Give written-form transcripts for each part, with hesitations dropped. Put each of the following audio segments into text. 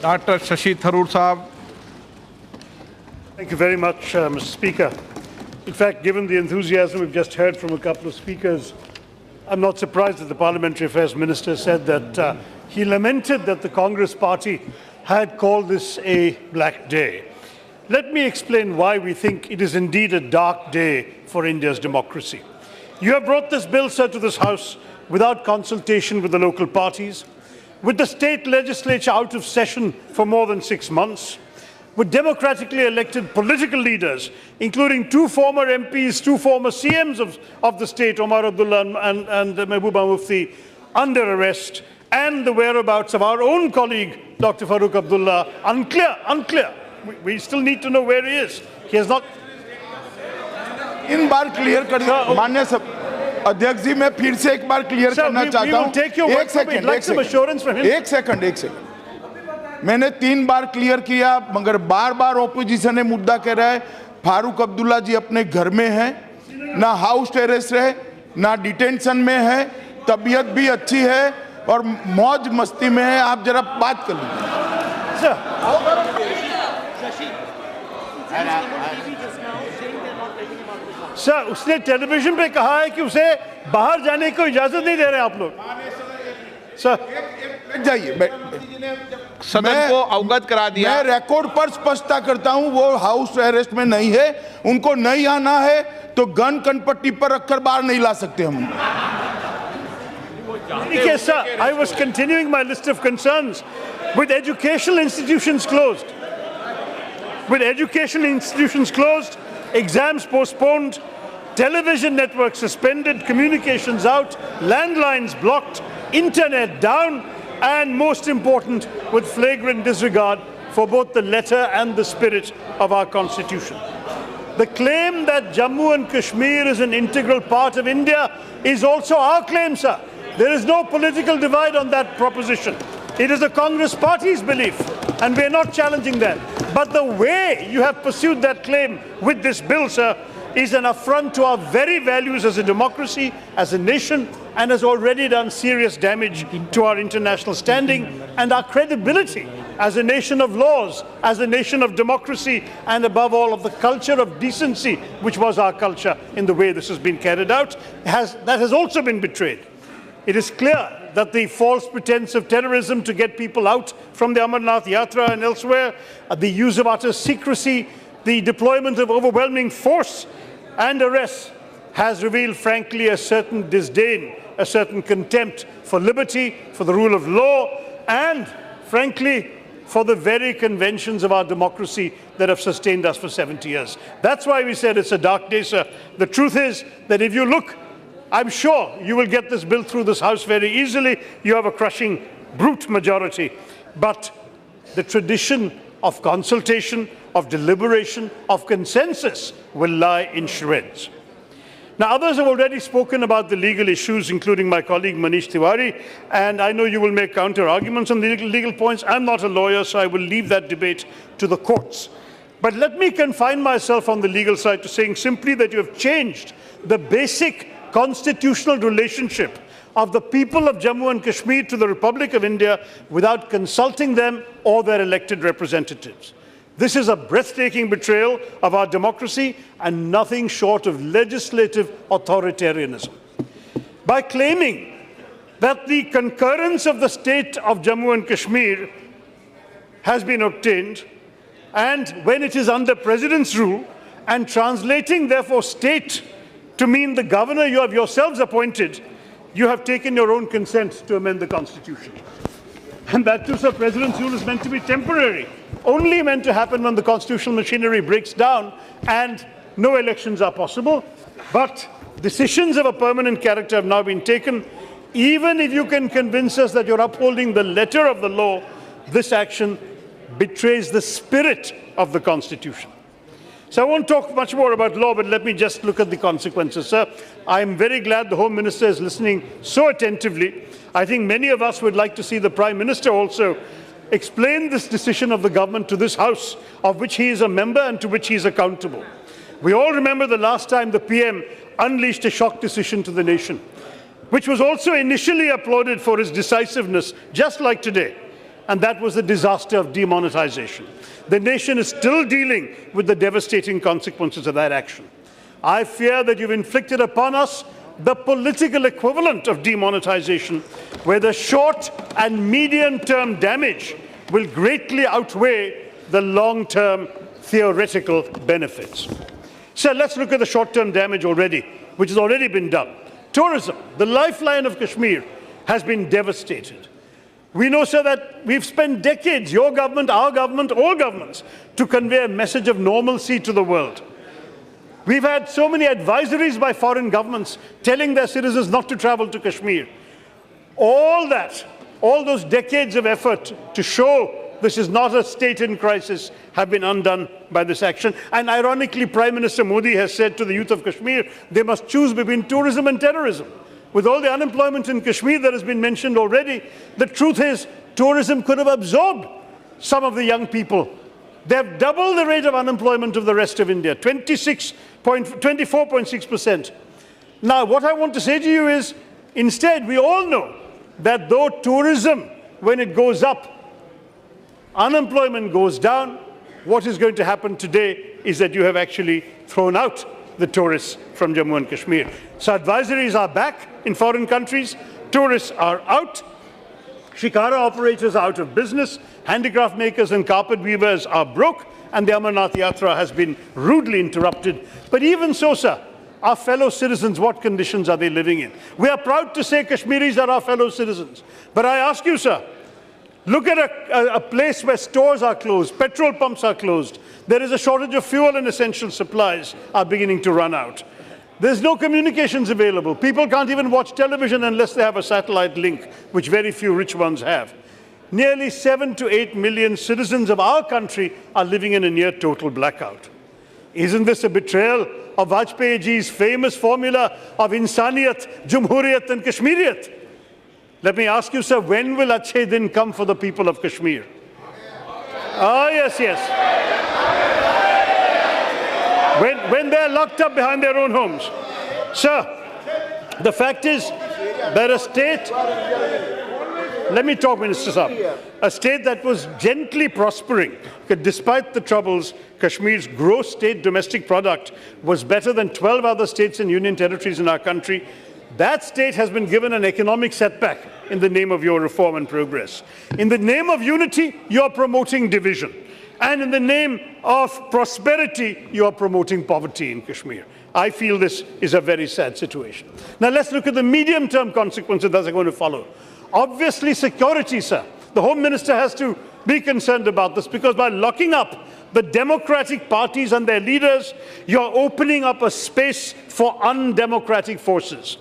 Dr. Shashi Tharoor Sahab. Thank you very much, Mr. Speaker. In fact, given the enthusiasm we've just heard from a couple of speakers, I'm not surprised that the Parliamentary Affairs Minister said that he lamented that the Congress Party had called this a black day. Let me explain why we think it is indeed a dark day for India's democracy. You have brought this bill, sir, to this House without consultation with the local parties, with the state legislature out of session for more than 6 months, with democratically elected political leaders, including 2 former MPs, 2 former CMs of the state, Omar Abdullah and Mehbooba Mufti, under arrest, and the whereabouts of our own colleague, Dr. Farooq Abdullah, unclear. We still need to know where he is. He has not... in bar clear कर माननीय अध्यक्ष जी मैं फिर से एक बार clear करना चाहता हूं एक सेकंड मैंने 3 बार क्लियर किया मगर बार ऑपोजिशन ने मुद्दा कह रहा है फारूक अब्दुल्ला जी अपने घर में हैं ना हाउस अरेस्ट है ना डिटेंशन में है तबीयत भी अच्छी है और मौज मस्ती में है आप जरा बात कर लीजिए सर उसने टेलीविजन पे कहा है कि उसे बाहर जाने को इजाजत नहीं दे रहे आप लोग सर जाइए सदन को अवगत करा दिया मैं रिकॉर्ड पर स्पष्टता करता हूं वो हाउस अरेस्ट में नहीं है उनको नहीं आना है तो गन कनपट्टी पर रखकर बाहर नहीं ला सकते हम Yes, sir. I was continuing my list of concerns. With educational institutions closed, exams postponed, television networks suspended, communications out, landlines blocked, internet down, and most important, with flagrant disregard for both the letter and the spirit of our Constitution. The claim that Jammu and Kashmir is an integral part of India is also our claim, sir. There is no political divide on that proposition. It is the Congress Party's belief, and we are not challenging that. But the way you have pursued that claim with this bill, sir, is an affront to our very values as a democracy, as a nation, and has already done serious damage to our international standing and our credibility as a nation of laws, as a nation of democracy, and above all of the culture of decency, which was our culture in the way this has been carried out, that has also been betrayed. It is clear that the false pretense of terrorism to get people out from the Amarnath Yatra and elsewhere, the use of utter secrecy, the deployment of overwhelming force and arrests has revealed, frankly, a certain disdain, a certain contempt for liberty, for the rule of law, and, frankly, for the very conventions of our democracy that have sustained us for 70 years. That's why we said it's a dark day, sir. The truth is that if you look, I'm sure you will get this bill through this House very easily. You have a crushing, brute majority. But the tradition of consultation, of deliberation, of consensus will lie in shreds. Now, others have already spoken about the legal issues, including my colleague Manish Tiwari, and I know you will make counter-arguments on the legal points. I'm not a lawyer, so I will leave that debate to the courts. But let me confine myself on the legal side to saying simply that you have changed the basic constitutional relationship of the people of Jammu and Kashmir to the Republic of India without consulting them or their elected representatives. This is a breathtaking betrayal of our democracy and nothing short of legislative authoritarianism. By claiming that the concurrence of the state of Jammu and Kashmir has been obtained, and when it is under President's rule, and translating therefore state to mean the governor you have yourselves appointed, you have taken your own consent to amend the Constitution. And that too, sir, President's rule is meant to be temporary, only meant to happen when the constitutional machinery breaks down and no elections are possible. But decisions of a permanent character have now been taken. Even if you can convince us that you're upholding the letter of the law, this action betrays the spirit of the Constitution. So I won't talk much more about law, but let me just look at the consequences, sir. I'm very glad the Home Minister is listening so attentively. I think many of us would like to see the Prime Minister also explain this decision of the government to this House, of which he is a member and to which he is accountable. We all remember the last time the PM unleashed a shock decision to the nation, which was also initially applauded for its decisiveness, just like today. and that was the disaster of demonetization. The nation is still dealing with the devastating consequences of that action. I fear that you've inflicted upon us the political equivalent of demonetization, where the short and medium-term damage will greatly outweigh the long-term theoretical benefits. So let's look at the short-term damage already, which has already been done. Tourism, the lifeline of Kashmir, has been devastated. We know, sir, that we've spent decades, your government, our government, all governments, to convey a message of normalcy to the world. We've had so many advisories by foreign governments telling their citizens not to travel to Kashmir. All that, all those decades of effort to show this is not a state in crisis have been undone by this action. And ironically, Prime Minister Modi has said to the youth of Kashmir, they must choose between tourism and terrorism. With all the unemployment in Kashmir that has been mentioned already, the truth is tourism could have absorbed some of the young people. They have doubled the rate of unemployment of the rest of India, 24.6%. Now, what I want to say to you is, instead, we all know that though tourism, when it goes up, unemployment goes down, what is going to happen today is that you have actually thrown out the tourists from Jammu and Kashmir. So advisories are back in foreign countries, tourists are out, shikara operators are out of business, handicraft makers and carpet weavers are broke, and the Amarnath Yatra has been rudely interrupted. But even so, sir, our fellow citizens, what conditions are they living in? We are proud to say Kashmiris are our fellow citizens. But I ask you, sir, look at a place where stores are closed, petrol pumps are closed. There is a shortage of fuel and essential supplies are beginning to run out. There's no communications available. People can't even watch television unless they have a satellite link, which very few rich ones have. Nearly 7 to 8 million citizens of our country are living in a near total blackout. Isn't this a betrayal of Vajpayee ji's famous formula of Insaniyat, Jumhuriyat and Kashmiriyat? Let me ask you, sir, when will Achhe Din come for the people of Kashmir? Oh, yes, yes. When they're locked up behind their own homes. Sir, the fact is that a state, let me talk, Minister Saab, a state that was gently prospering, despite the troubles, Kashmir's gross state domestic product was better than 12 other states and union territories in our country. That state has been given an economic setback in the name of your reform and progress. In the name of unity, you are promoting division. And in the name of prosperity, you are promoting poverty in Kashmir. I feel this is a very sad situation. Now let's look at the medium-term consequences that are going to follow. Obviously, security, sir. The Home Minister has to be concerned about this, because by locking up the democratic parties and their leaders, you're opening up a space for undemocratic forces.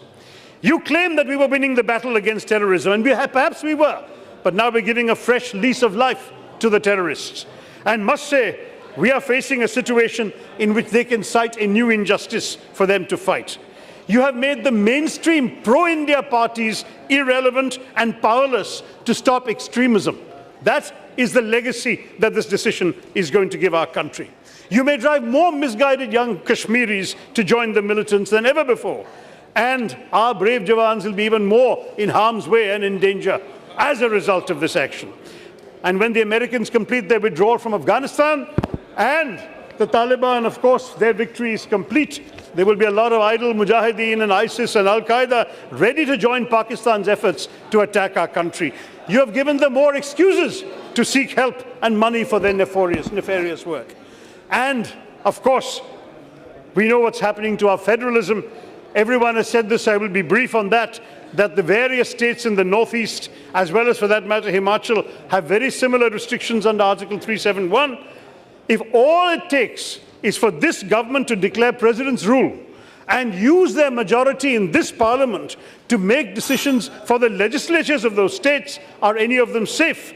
You claim that we were winning the battle against terrorism, and perhaps we were, but now we're giving a fresh lease of life to the terrorists. And must say, we are facing a situation in which they can cite a new injustice for them to fight. You have made the mainstream pro-India parties irrelevant and powerless to stop extremism. That is the legacy that this decision is going to give our country. You may drive more misguided young Kashmiris to join the militants than ever before. And our brave Jawans will be even more in harm's way and in danger as a result of this action. And when the Americans complete their withdrawal from Afghanistan and the Taliban, of course, their victory is complete, there will be a lot of idle Mujahideen and ISIS and Al-Qaeda ready to join Pakistan's efforts to attack our country. You have given them more excuses to seek help and money for their nefarious work. And, of course, we know what's happening to our federalism. Everyone has said this, I will be brief on that the various states in the northeast, as well as for that matter Himachal, have very similar restrictions under Article 371. If all it takes is for this government to declare president's rule and use their majority in this parliament to make decisions for the legislatures of those states, are any of them safe?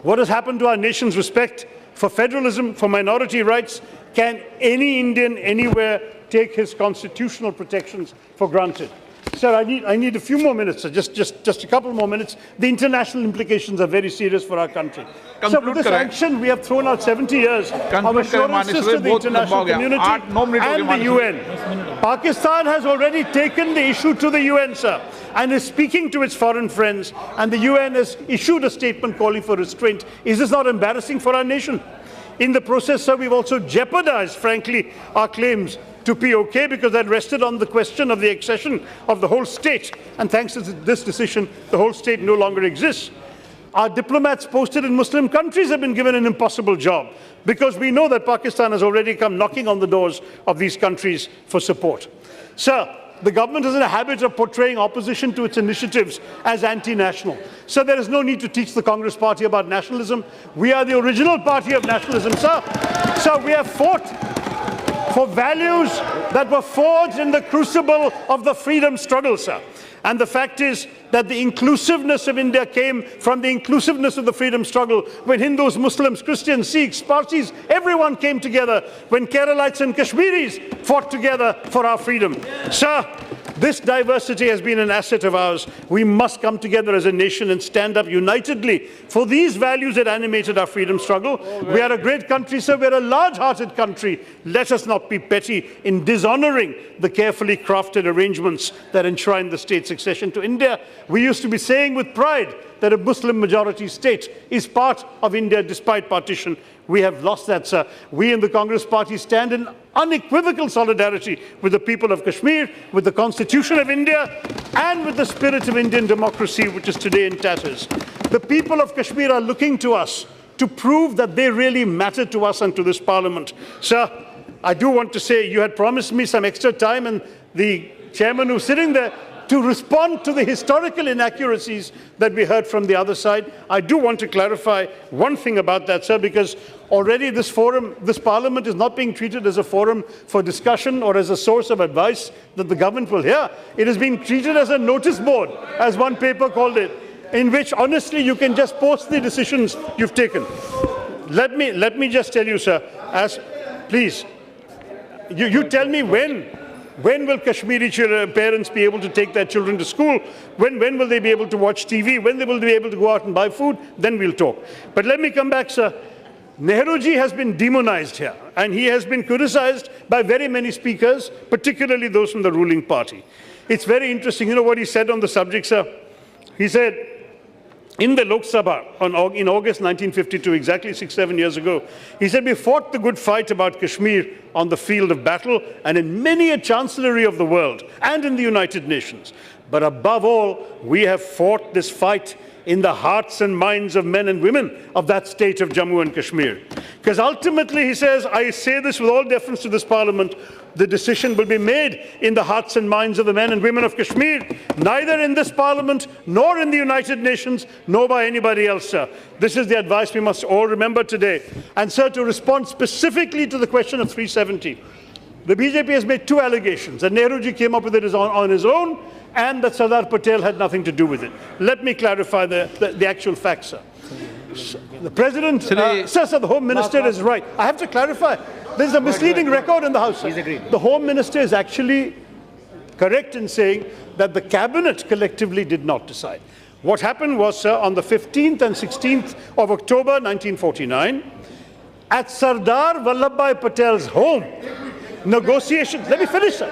What has happened to our nation's respect for federalism, for minority rights? Can any Indian anywhere take his constitutional protections for granted? Sir, I need a few more minutes, sir. Just a couple more minutes. The international implications are very serious for our country. So with this action, we have thrown out 70 years of assurances to the international community and the UN. Pakistan has already taken the issue to the UN, sir, and is speaking to its foreign friends, and the UN has issued a statement calling for restraint. Is this not embarrassing for our nation? In the process, sir, we've also jeopardized, frankly, our claims to POK because that rested on the question of the accession of the whole state. And thanks to this decision, the whole state no longer exists. Our diplomats posted in Muslim countries have been given an impossible job because we know that Pakistan has already come knocking on the doors of these countries for support. Sir, the government is in a habit of portraying opposition to its initiatives as anti-national. So there is no need to teach the Congress Party about nationalism. We are the original party of nationalism, sir. So we have fought for values that were forged in the crucible of the freedom struggle, sir. And the fact is that the inclusiveness of India came from the inclusiveness of the freedom struggle when Hindus, Muslims, Christians, Sikhs, Parsis, everyone came together, when Keralites and Kashmiris fought together for our freedom. Sir, this diversity has been an asset of ours. We must come together as a nation and stand up unitedly for these values that animated our freedom struggle. We are a great country, sir. We are a large-hearted country. Let us not be petty in dishonoring the carefully crafted arrangements that enshrine the state's accession to India. We used to be saying with pride that a Muslim-majority state is part of India despite partition. We have lost that, sir. We in the Congress Party stand in unequivocal solidarity with the people of Kashmir, with the Constitution of India, and with the spirit of Indian democracy, which is today in tatters. The people of Kashmir are looking to us to prove that they really matter to us and to this Parliament. Sir, I do want to say you had promised me some extra time, and the chairman who's sitting there, to respond to the historical inaccuracies that we heard from the other side. I do want to clarify one thing about that, sir, because already this forum, this Parliament is not being treated as a forum for discussion or as a source of advice that the government will hear. It is being treated as a notice board, as one paper called it, in which honestly you can just post the decisions you've taken. Let me just tell you, sir, please, you tell me when will Kashmiri parents be able to take their children to school? When will they be able to watch TV? When they will be able to go out and buy food? Then we'll talk. But let me come back, sir. Nehruji has been demonized here, and he has been criticized by very many speakers, particularly those from the ruling party. It's very interesting. You know what he said on the subject, sir? He said, in the Lok Sabha in August 1952, exactly 6-7 years ago, he said, we fought the good fight about Kashmir on the field of battle and in many a chancellery of the world and in the United Nations. But above all, we have fought this fight in the hearts and minds of men and women of that state of Jammu and Kashmir. Because ultimately, he says, I say this with all deference to this Parliament, the decision will be made in the hearts and minds of the men and women of Kashmir, neither in this Parliament, nor in the United Nations, nor by anybody else, sir. This is the advice we must all remember today. And, sir, to respond specifically to the question of 370, the BJP has made two allegations, that Nehruji came up with it on his own, and that Sardar Patel had nothing to do with it. Let me clarify the actual facts, sir. The President, sir, the Home Minister is right. I have to clarify. There's a misleading record in the House, sir. The Home Minister is actually correct in saying that the Cabinet collectively did not decide. What happened was, sir, on the 15th and 16th of October 1949, at Sardar Vallabhbhai Patel's home, negotiations. Let me finish, sir.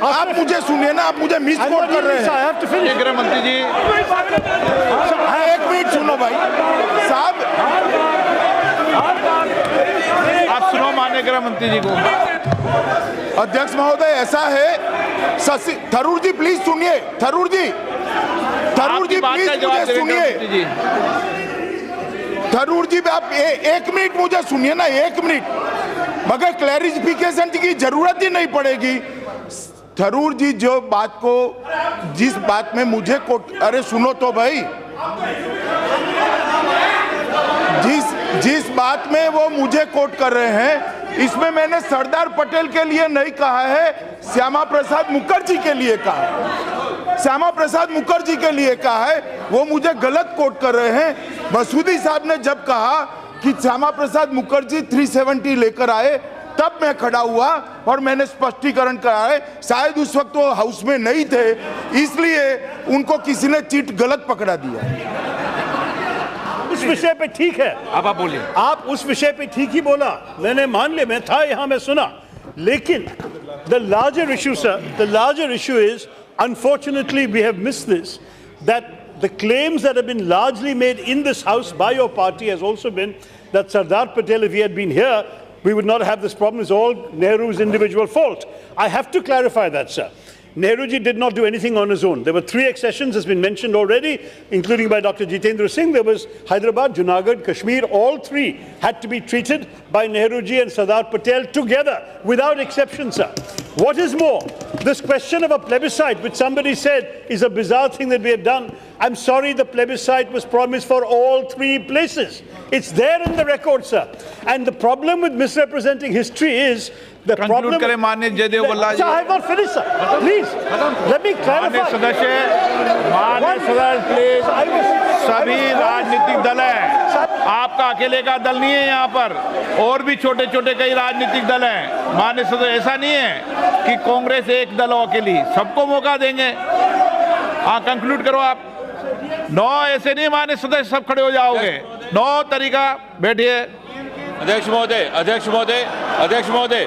आप मुझे सुनिए ना, आप मुझे miss coat कर रहे हैं. I have to finish. गृह मंत्री जी, एक मिनट सुनो भाई साहब. आप सुनो माननीय गृह मंत्री जी को. अध्यक्ष महोदय, ऐसा है, शशि थरूर जी प्लीज सुनिए. थरूर जी प्लीज मुझे सुनिए. थरूर जी आप एक मिनट मुझे सुनिए ना, एक मिनट. मगर क्लैरिफिकेशन की जरूरत ही नहीं पड़ेगी. थरूर जी जो बात को, जिस बात में मुझे कोट, अरे सुनो तो भाई, जिस बात में वो मुझे कोट कर रहे हैं, इसमें मैंने सरदार पटेल के लिए नहीं कहा है, श्यामा प्रसाद मुखर्जी के लिए कहा है. श्यामा प्रसाद मुखर्जी के लिए कहा है. वो मुझे गलत कोट कर रहे हैं. मसूदी साहब ने जब कहा कि श्यामा प्रसाद मुखर्जी 370 लेकर आए, तब मैं खड़ा हुआ और मैंने स्पष्टीकरण करा है। शायद उस वक्त वो हाउस में नहीं थे, इसलिए उनको किसी ने चीट गलत पकड़ा दिया। उस विषय पे ठीक है, अब आप बोलिए। आप उस विषय पे ठीक ही बोला, मैंने मान लिया, मैं था यहाँ, मैं सुना। लेकिन the larger issue, sir, the larger issue is, unfortunately, we have missed this, that the claims that have been largely made in this house by your party has also been that Sardar Patel, if he had been here, we would not have this problem. It's all Nehru's individual fault. I have to clarify that, sir. Nehruji did not do anything on his own. There were 3 accessions, has been mentioned already, including by Dr. Jitendra Singh. There was Hyderabad, Junagadh, Kashmir. All 3 had to be treated by Nehruji and Sardar Patel together, without exception, sir. What is more, this question of a plebiscite, which somebody said is a bizarre thing that we have done, I'm sorry, the plebiscite was promised for all 3 places. It's there in the record, sir. And the problem with misrepresenting history is, the problem... Conclude करें माननीय जयदेव बल्ला जी। Sir, I have not finished, sir. Please, let me clarify. माननीय सदस्य, please, सभी राजनीतिक दल हैं, आपका अकेले का दल नहीं है यहाँ पर, और भी छोटे छोटे कई राजनीतिक दल हैं। माननीय सदस्य, ऐसा नहीं है कि कांग्रेस एक दल हो अकेली, सबको मौका देंगे। हाँ, कंक्लूड करो आप। नो, ऐसे नहीं माननीय सदस्य सब खड़े हो जाओगे। नो तरीका, बैठिए। अध्यक्ष महोदय, अध्यक्ष महोदय, अध्यक्ष महोदय,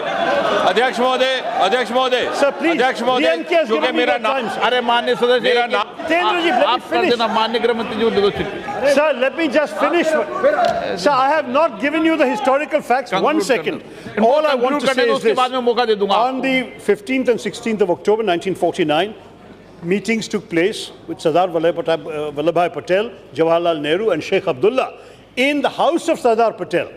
अध्यक्ष महोदय, अध्यक्ष महोदय, अध्यक्ष महोदय, क्योंकि मेरा नाम, अरे माननीय सदस्य, मेरा नाम, आप कर देना, माननीय गृह मंत्री जी को। Sir, let me just finish. Sir, I have not given you the historical facts. One second. All I want to say is this. On the 15th and 16th of October 1949, meetings took place with Sardar Vallabhbhai Patel, Jawaharlal Nehru and Sheikh Abdullah in the house of Sardar Patel.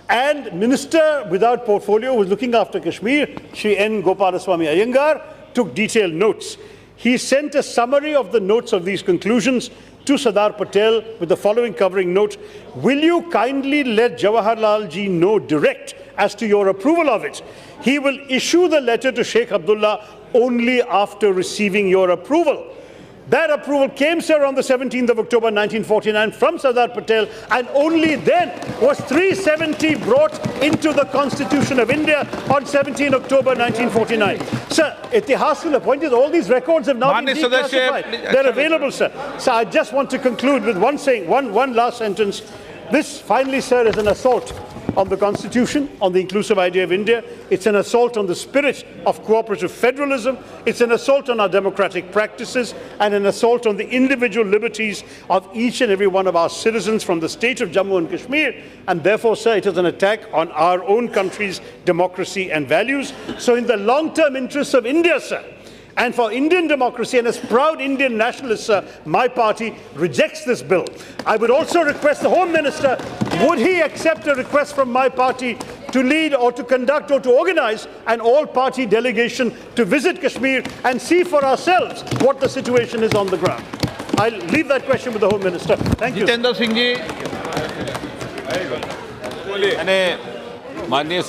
And Minister without portfolio who was looking after Kashmir, Shri N. Gopalaswamy Iyengar, took detailed notes. He sent a summary of the notes of these conclusions to Sardar Patel with the following covering note: will you kindly let Jawaharlal ji know direct as to your approval of it? He will issue the letter to Sheikh Abdullah only after receiving your approval. That approval came, sir, on the 17th of October 1949 from Sardar Patel, and only then was 370 brought into the Constitution of India on 17 October 1949. Sir, Itihas, the point is all these records have now been declassified. They're available, sir. So I just want to conclude with one last sentence. This, finally, sir, is an assault on the Constitution, on the inclusive idea of India. It's an assault on the spirit of cooperative federalism. It's an assault on our democratic practices and an assault on the individual liberties of each and every one of our citizens from the state of Jammu and Kashmir. And therefore, sir, it is an attack on our own country's democracy and values. So in the long-term interests of India, sir, and for Indian democracy, and as proud Indian nationalists, my party rejects this bill. I would also request the Home Minister, would he accept a request from my party to lead or to conduct or to organize an all-party delegation to visit Kashmir and see for ourselves what the situation is on the ground? I'll leave that question with the Home Minister. Thank you. Jitendra Singh ji. माननीय